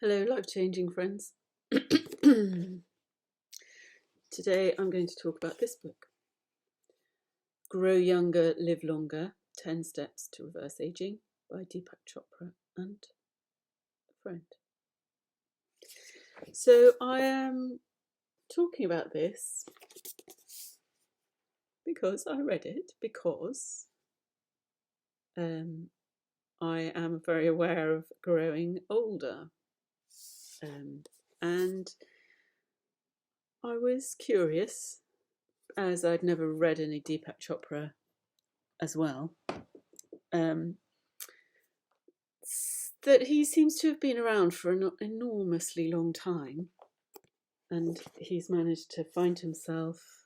Hello, life-changing friends. Today I'm going to talk about this book, Grow Younger, Live Longer, 10 Steps to Reverse Aging by Deepak Chopra and a friend. So I am talking about this because I read it, because I am very aware of growing older. And I was curious, as I'd never read any Deepak Chopra as well, that he seems to have been around for an enormously long time, and he's managed to find himself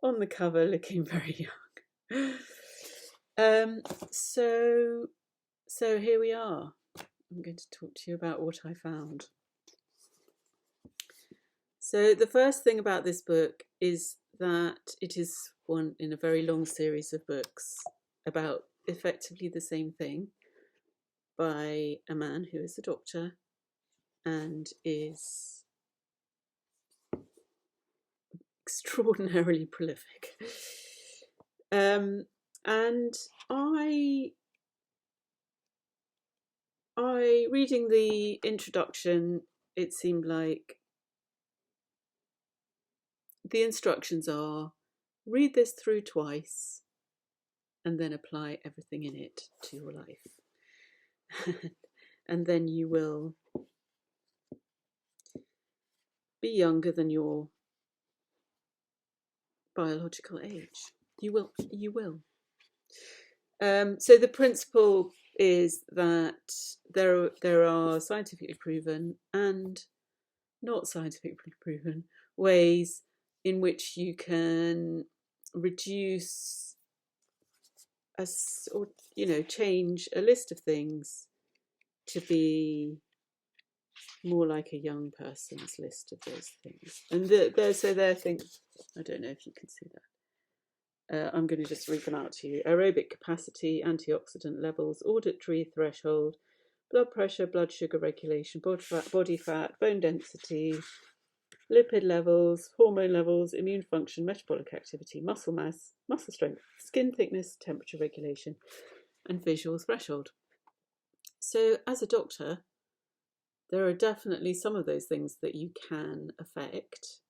on the cover looking very young. So here we are. I'm going to talk to you about what I found. So the first thing about this book is that it is one in a very long series of books about effectively the same thing, by a man who is a doctor and is extraordinarily prolific. And I reading the introduction, it seemed like the instructions are: read this through twice and then apply everything in it to your life. And then you will be younger than your biological age. You will. So the principle is that there are scientifically proven and not scientifically proven ways in which you can reduce change a list of things to be more like a young person's list of those things. And they're things, I don't know if you can see that. I'm going to just read them out to you. Aerobic capacity, antioxidant levels, auditory threshold, blood pressure, blood sugar regulation, body fat, bone density, lipid levels, hormone levels, immune function, metabolic activity, muscle mass, muscle strength, skin thickness, temperature regulation, and visual threshold. So as a doctor, there are definitely some of those things that you can affect.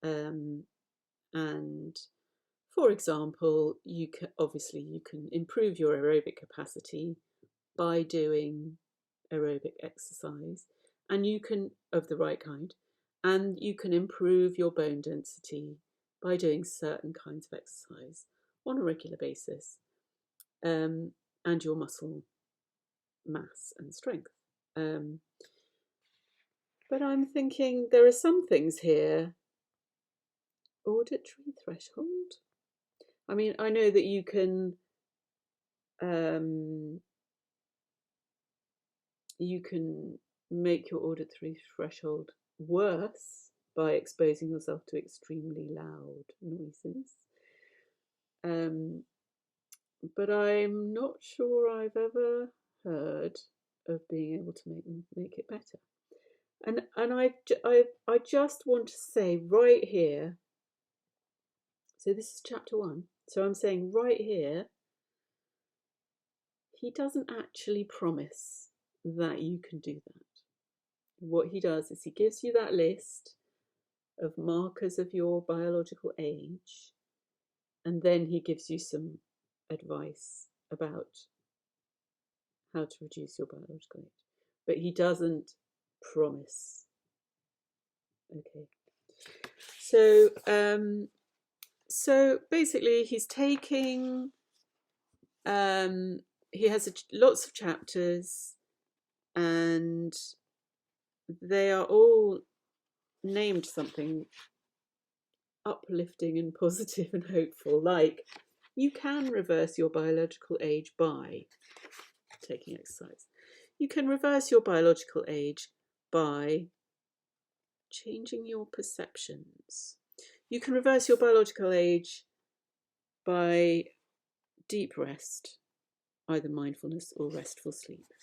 And for example, you can improve your aerobic capacity by doing aerobic exercise, and you can, of the right kind, and you can improve your bone density by doing certain kinds of exercise on a regular basis, and your muscle mass and strength. But I'm thinking there are some things here. Auditory threshold? I mean, I know that you can make your auditory threshold worse by exposing yourself to extremely loud noises. But I'm not sure I've ever heard of being able to make it better. And I just want to say right here, so this is chapter 1, so I'm saying right here, he doesn't actually promise that you can do that. What he does is he gives you that list of markers of your biological age, and then he gives you some advice about how to reduce your biological age. But he doesn't promise. Okay. So basically he's taking, he has lots of chapters, and they are all named something uplifting and positive and hopeful, like you can reverse your biological age by taking exercise. You can reverse your biological age by changing your perceptions. You can reverse your biological age by deep rest, either mindfulness or restful sleep.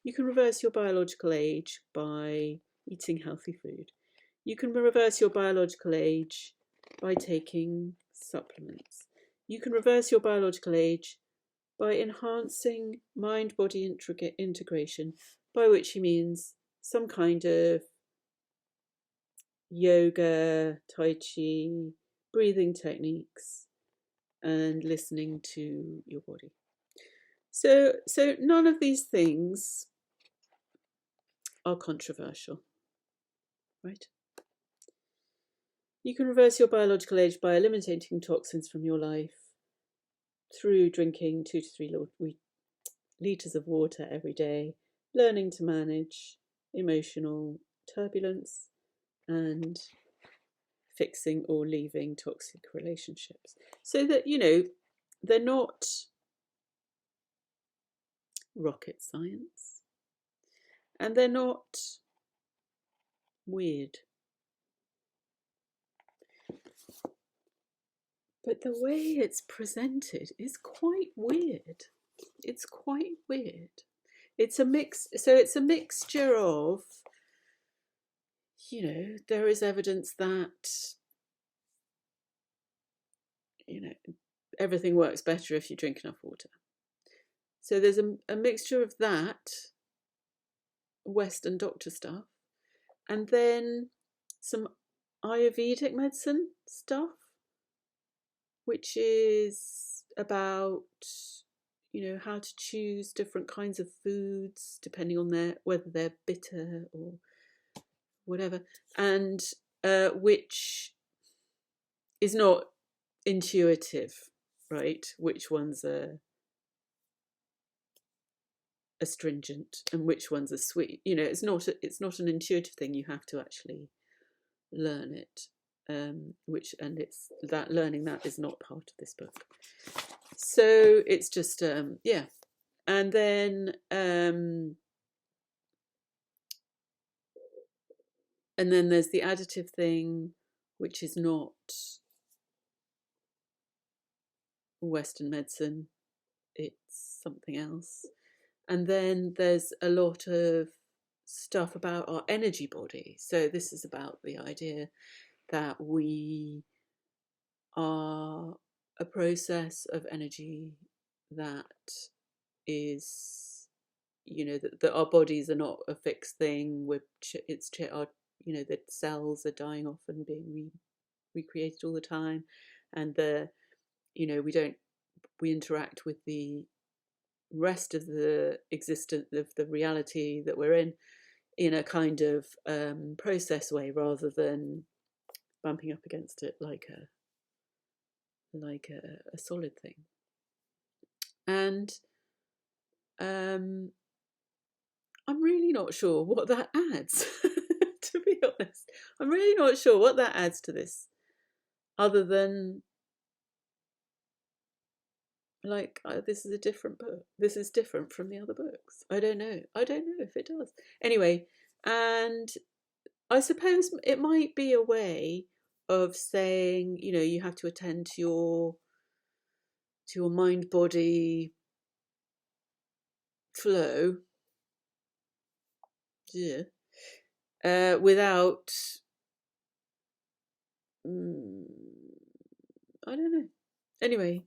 You can reverse your biological age by eating healthy food. You can reverse your biological age by taking supplements. You can reverse your biological age by enhancing mind-body integration, by which he means some kind of yoga, tai chi, breathing techniques, and listening to your body. So none of these things are controversial, right? You can reverse your biological age by eliminating toxins from your life through drinking 2 to 3 litres of water every day, learning to manage emotional turbulence, and fixing or leaving toxic relationships. So that, they're not rocket science, and they're not weird. But the way it's presented is quite weird. It's quite weird. It's a mix. So it's a mixture of, there is evidence that, everything works better if you drink enough water. So there's a mixture of that, Western doctor stuff, and then some Ayurvedic medicine stuff, which is about, how to choose different kinds of foods depending on whether they're bitter or whatever, and which is not intuitive, right? Which ones are astringent and which ones are sweet. It's not an intuitive thing. You have to actually learn it. It's that learning that is not part of this book. So it's just and then there's the additive thing, which is not Western medicine. It's something else. And then there's a lot of stuff about our energy body. So this is about the idea that we are a process of energy that is, that our bodies are not a fixed thing. The cells are dying off and being recreated all the time, and we interact with the rest of the existence of the reality that we're in a kind of process way, rather than bumping up against it like a solid thing. And I'm really not sure what that adds. To be honest, I'm really not sure what that adds to this, other than this is a different book. This is different from the other books. I don't know if it does. Anyway, and I suppose it might be a way of saying, you have to attend to your mind body flow, without I don't know. Anyway,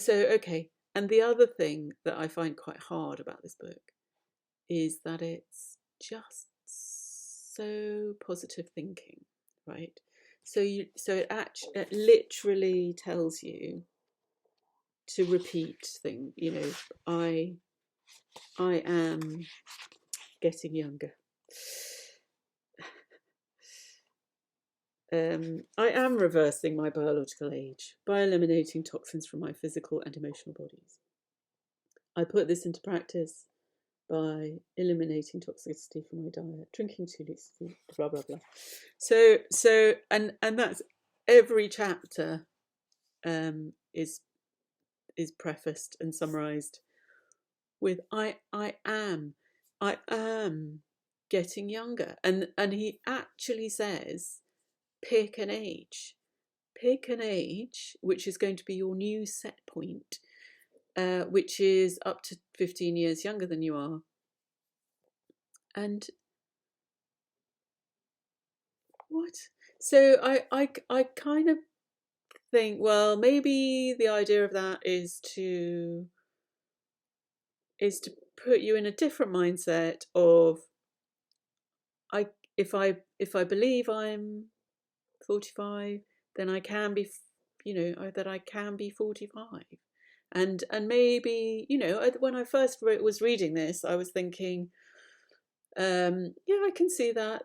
okay. And the other thing that I find quite hard about this book is that it's just so positive thinking, right? So it literally tells you to repeat things. I am getting younger. I am reversing my biological age by eliminating toxins from my physical and emotional bodies. I put this into practice by eliminating toxicity from my diet, drinking 2 litres of water, blah blah blah. So and that's every chapter is prefaced and summarised with I am getting younger, and he actually says, pick an age, which is going to be your new set point, which is up to 15 years younger than you are. And what? So I kind of think, well, maybe the idea of that is to put you in a different mindset of, if I believe I'm 45, then I can be, that I can be 45. And maybe, when I first was reading this, I was thinking, yeah, I can see that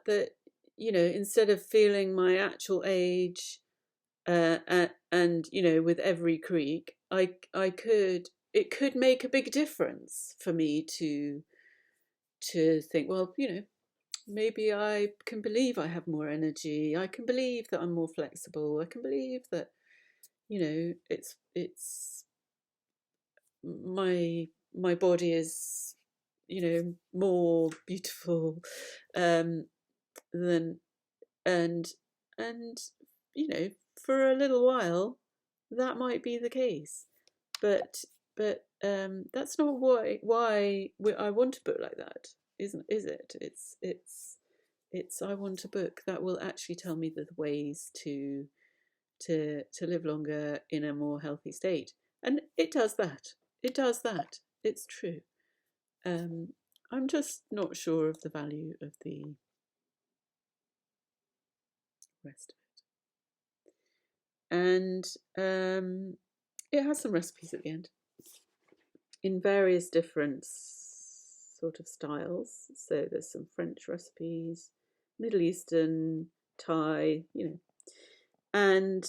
instead of feeling my actual age, and with every creak, it could make a big difference for me to think, well, maybe I can believe I have more energy. I can believe that I'm more flexible. I can believe that, it's my body is, more beautiful, than, and for a little while that might be the case, but that's not why I want a book like that, is it? It's I want a book that will actually tell me the ways to live longer in a more healthy state, and it does that. It's true. I'm just not sure of the value of the rest of it. And it has some recipes at the end in various different sort of styles. So there's some French recipes, Middle Eastern, Thai, and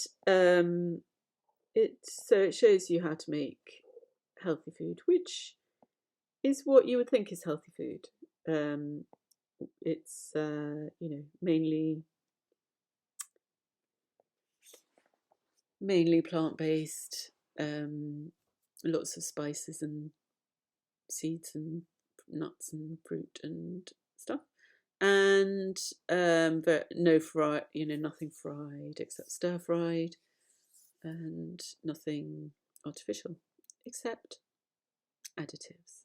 it shows you how to make healthy food, which is what you would think is healthy food. It's mainly plant-based, lots of spices and seeds and nuts and fruit and stuff, and but no nothing fried except stir fried, and nothing artificial except additives.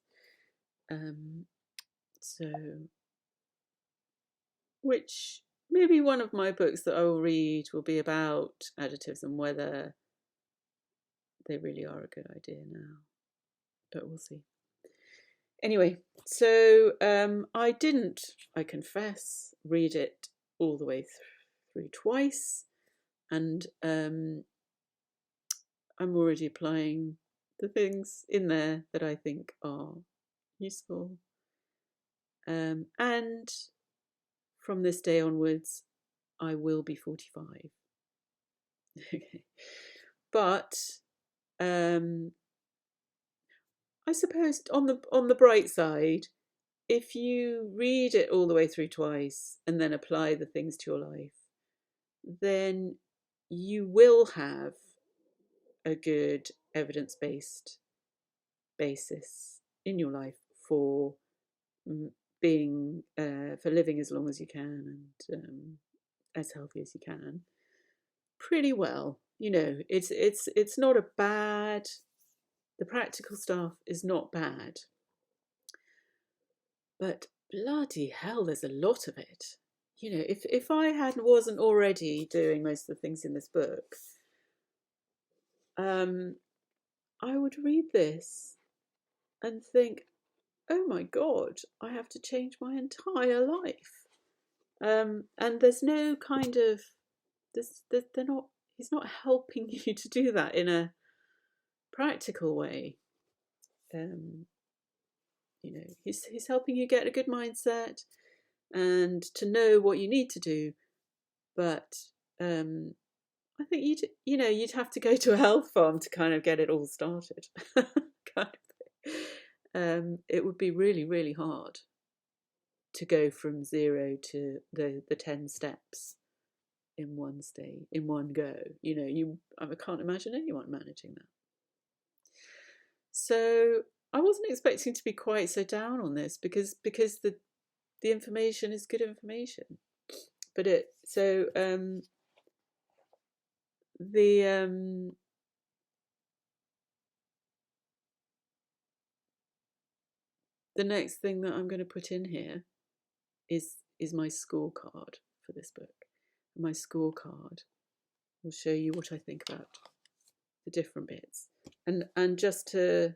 So, which maybe one of my books that I will read will be about additives and whether they really are a good idea now, but we'll see. Anyway, so I confess, read it all the way through twice, and I'm already applying the things in there that I think are useful. And from this day onwards, I will be 45. Okay. But I suppose on the bright side, if you read it all the way through twice and then apply the things to your life, then you will have a good evidence-based basis in your life for being for living as long as you can and as healthy as you can. Pretty well, it's not a bad. The practical stuff is not bad, but bloody hell, there's a lot of it. If I wasn't already doing most of the things in this book, I would read this and think, oh my God, I have to change my entire life. And there's no kind of, they're not, he's not helping you to do that in a practical way. He's helping you get a good mindset and to know what you need to do. But I think you'd have to go to a health farm to kind of get it all started. It would be really, really hard to go from 0 to the 10 steps in one go. I can't imagine anyone managing that. So I wasn't expecting to be quite so down on this because the information is good information. But the next thing that I'm going to put in here is my scorecard for this book. My scorecard will show you what I think about the different bits, and just to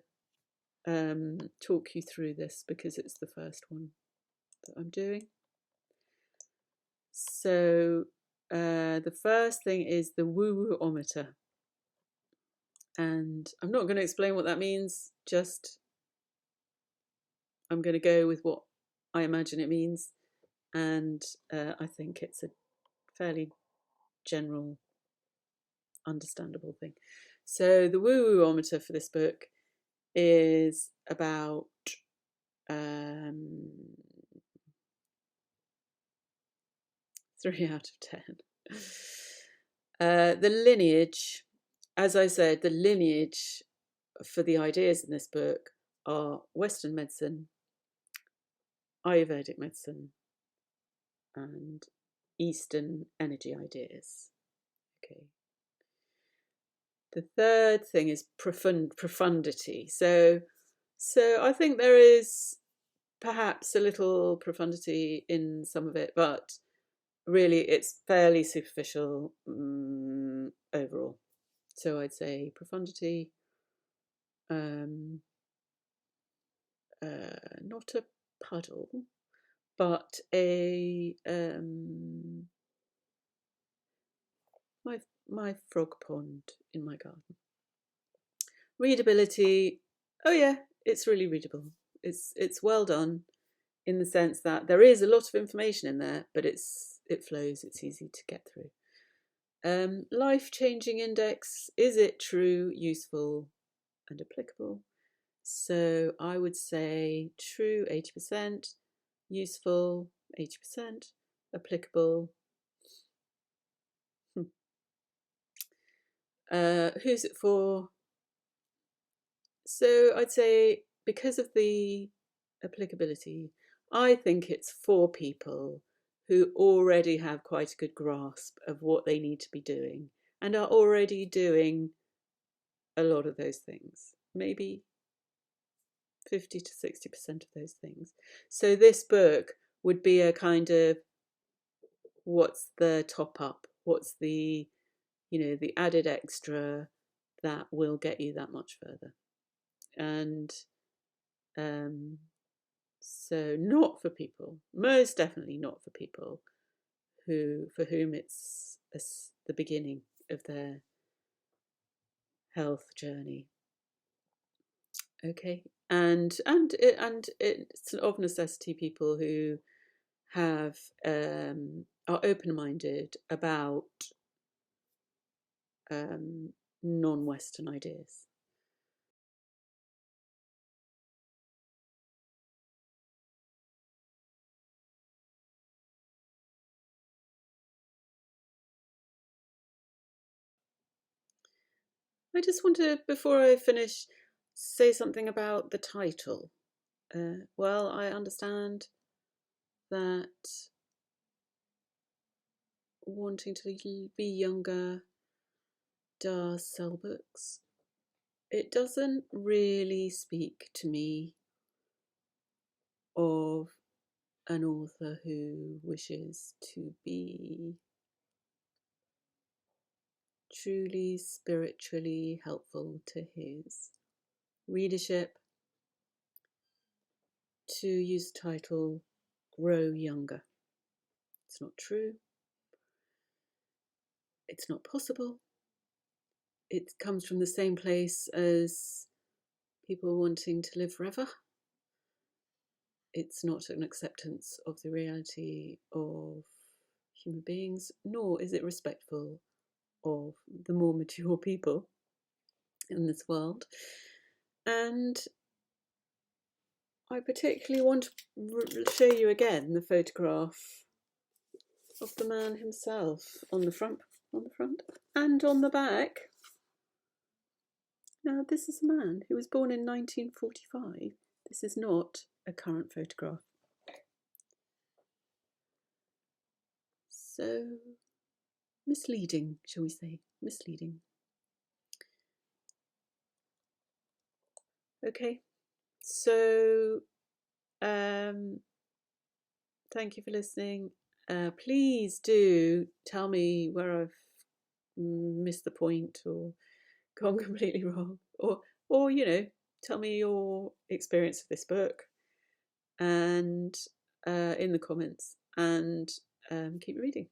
talk you through this because it's the first one that I'm doing. So the first thing is the woo-woo-ometer, and I'm not going to explain what that means, just I'm going to go with what I imagine it means, and I think it's a fairly general, understandable thing. So the woo-woo-ometer for this book is about 3 out of 10. The lineage, as I said, the lineage for the ideas in this book are Western medicine, Ayurvedic medicine, and Eastern energy ideas. Okay. The third thing is profundity. So I think there is perhaps a little profundity in some of it, but really it's fairly superficial overall. So I'd say profundity, not a puddle, but a my frog pond in my garden. Readability, oh yeah, it's really readable. It's well done in the sense that there is a lot of information in there, but it flows, it's easy to get through. Life-changing index, is it true, useful, and applicable? So I would say true 80%, useful 80%, applicable. Who's it for? So I'd say because of the applicability, I think it's for people who already have quite a good grasp of what they need to be doing and are already doing a lot of those things, maybe 50 to 60% of those things. So this book would be a kind of, what's the top up? What's the, the added extra that will get you that much further? And so not for people, most definitely not for people for whom it's the beginning of their health journey. Okay, and it's of necessity people who have are open-minded about non-Western ideas. I just want to, before I finish, say something about the title. Well, I understand that wanting to be younger does sell books. It doesn't really speak to me of an author who wishes to be truly spiritually helpful to his readership, to use the title Grow Younger. It's not true. It's not possible. It comes from the same place as people wanting to live forever. It's not an acceptance of the reality of human beings, nor is it respectful of the more mature people in this world. And I particularly want to show you again the photograph of the man himself on the front and on the back. Now, this is a man who was born in 1945. This is not a current photograph. So, misleading, shall we say, misleading. Okay, so thank you for listening. Please do tell me where I've missed the point or gone completely wrong, or tell me your experience of this book, and in the comments, and keep reading.